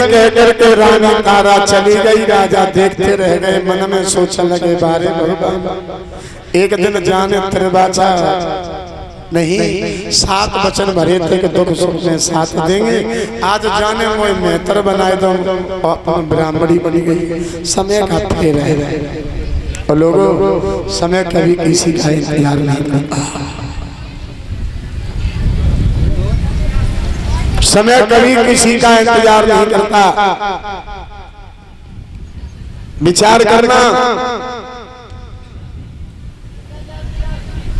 कह करके रानी तारा चली गई। राजा देखते रह गए, मन में सोचने लगे बारे एक दिन जाने त्रिवाचा नहीं 7 वचन भरे थे कि दुख सुख में साथ देंगे। आज जाने वो मेहतर बनाए दो अपन ब्राह्मणी बनी गई। समय का फेर है और लोगों समय कभी किसी का इंतजार नहीं करता। समय कभी किसी का इंतजार नहीं करता। विचार करना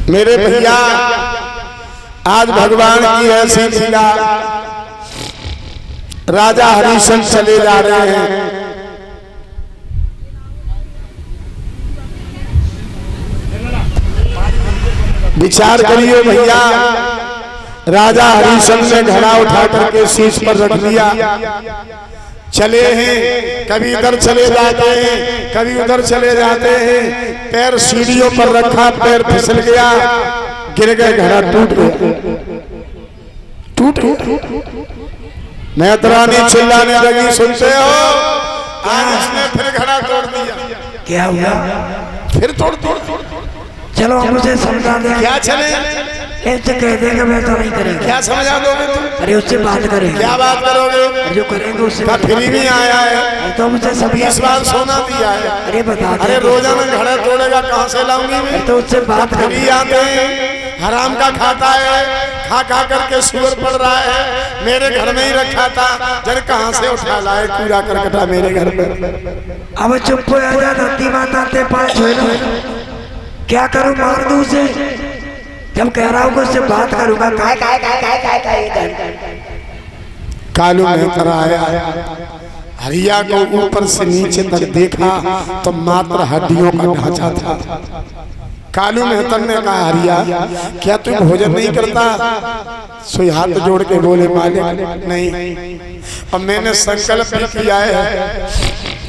मेरे भैया, आज भगवान की ऐसी लीला। राजा हरिश्चंद्र चले जा रहे हैं। विचार करिए भैया, राजा हरिश्चंद्र ने घड़ा उठा करके शीश पर रख लिया। चले हैं, कभी इधर चले जाते हैं, कभी उधर चले जाते हैं। पैर सीढ़ियों पर रखा, पैर फिसल गया, गिर गए, घड़ा टूट गया। टूट नेत्रानी चिल्लाने लगी, सुनते हो? आज इसने फिर घड़ा तोड़ दिया। क्या हुआ? फिर तोड़। चलो मुझे समझा दे। क्या चले? ऐसे कह देगा मैं तो नहीं करेंगे। क्या समझा दोगे तुम? अरे उससे बात करेंगे। क्या बात करोगे? जो करेंगे उससे फ्री में आया है तो मुझे सब 20 बार सोना दिया है। अरे बता। अरे रोजाना घड़ा तोड़ेगा, कहाँ से लाऊंगी मैं? तो उससे बात फ्री आते हैं, हराम का खाता है, खा करके सुअर पड़ रहा है। मेरे घर में ही रखा था, जन कहाँ से उठा लाए कूड़ा करकटा मेरे घर में। अब चुप हो जा, धरती माता ते पास क्या करूं, मार दूं उसे? जब कह रहा हूं कि उससे बात करूंगा। कालू मेहतर आया, हरिया को ऊपर से नीचे तक देखा तो मात्र हड्डियों का ढांचा था। कालू मेहतर ने कहा, हरिया क्या तू भोजन नहीं करता? सोई हाथ जोड़ के बोले, मालिक नहीं। अब मैंने संकल्प भी किया है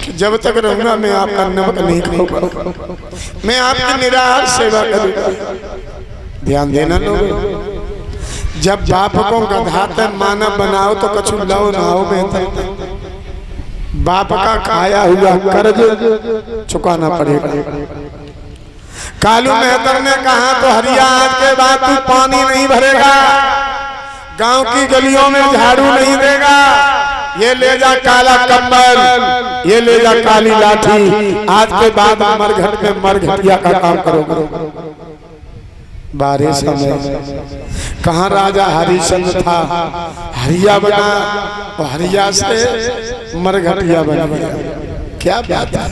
कि जब तक रहूंगा मैं आपका नमक नहीं खाऊंगा, मैं आपकी निराहार सेवा करूंगा। ध्यान देना लोग, जब बाप को गधाते मानव बनाओ तो कछु लो ना हो। बेहतर बाप का खाया हुआ कर्ज चुकाना पड़ेगा। कालू मेहतर ने कहा, तो हरिया आज के बाद तू पानी नहीं भरेगा, गांव की गलियों में झाड़ू नहीं देगा, ये ले जा काला कंबल, ये ले जा काली लाठी, आज के बाद मरघट में मरघटिया का काम करो। बारे समय कहाँ राजा हरिश्चंद्र था, हरिया बना और हरिया से मरघटिया बन गया। क्या बात है।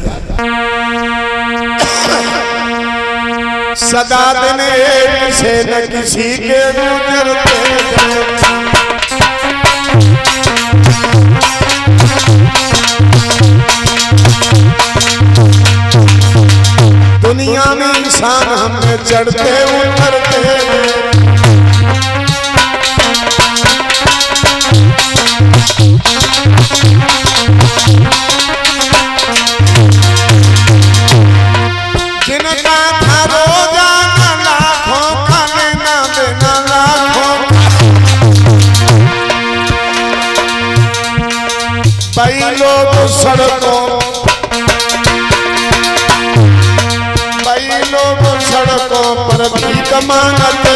सदा दिन एक से न किसी के गुजरते, दुनिया में इंसान हमें चढ़ते उतरते, जिनका था रोजाना लाखों का लेना देना लाखों, कई लोग सड़कों पर भी कमाते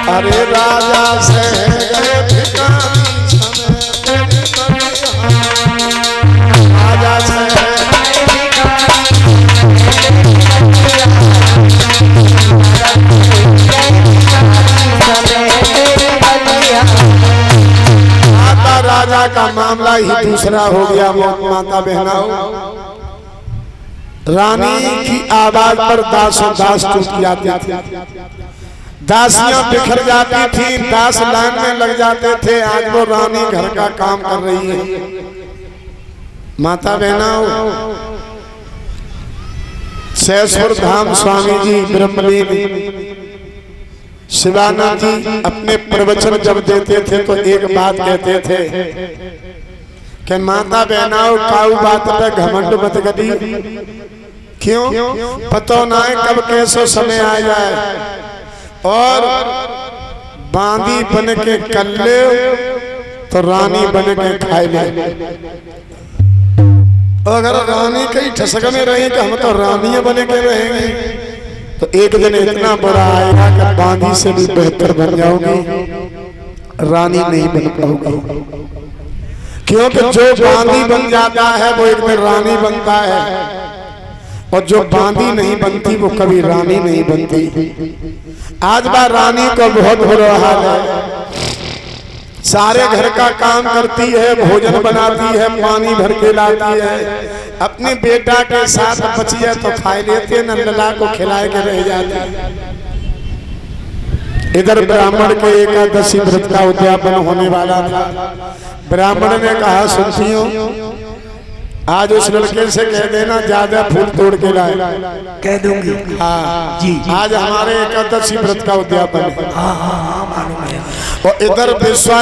अरे राजा से गए भिखारी राजा से माता राजा का मामला ही दूसरा हो गया। माता बहनाओ, रानी की आवाज पर दासों दास टूट जाते थे, दासियां बिखर जाती थी, दास लाइन में लग जाते थे। आज वो रानी घर का काम कर रही है। माता बहनाओ, सैसपुर धाम स्वामी जी ब्रह्मलीन शिवानंद जी अपने प्रवचन जब देते थे तो एक बात कहते थे कि माता बहनाओ, काऊ बात पे घमंड मत करी। क्यों? पता ना है कब कैसो समय आ जाए और बांदी बन के कल्ले तो रानी बन के खाए ले। अगर रानी कहीं ठसक में रही कि हम तो रानी बन के रहेंगे तो एक दिन इतना बड़ा आएगा कि बांदी से भी बेहतर बन जाओगी, रानी नहीं बन पाओगी। क्योंकि जो बांदी बन जाता है वो एक दिन रानी बनता है और जो बांदी नहीं बनती वो कभी रानी नहीं बनती। आज बार रानी को बहुत बुरा हाल है। सारे घर का काम करती है, भोजन बनाती है, पानी भर के लाती है, अपने बेटा के साथ बचिया तो खाए लेते, नंदला को खिलाए के रह जाते। इधर ब्राह्मण के एकादशी व्रत का उद्यापन होने वाला था। ब्राह्मण ने कहा, सुनती हो, आज उस लड़के से कह देना ज्यादा फूल तोड़ के लाए। कह दूंगी। हाँ जी, आज हमारे एकादशी व्रत का उद्यापन है। हाँ हाँ हाँ मालूम है। और इधर विश्वास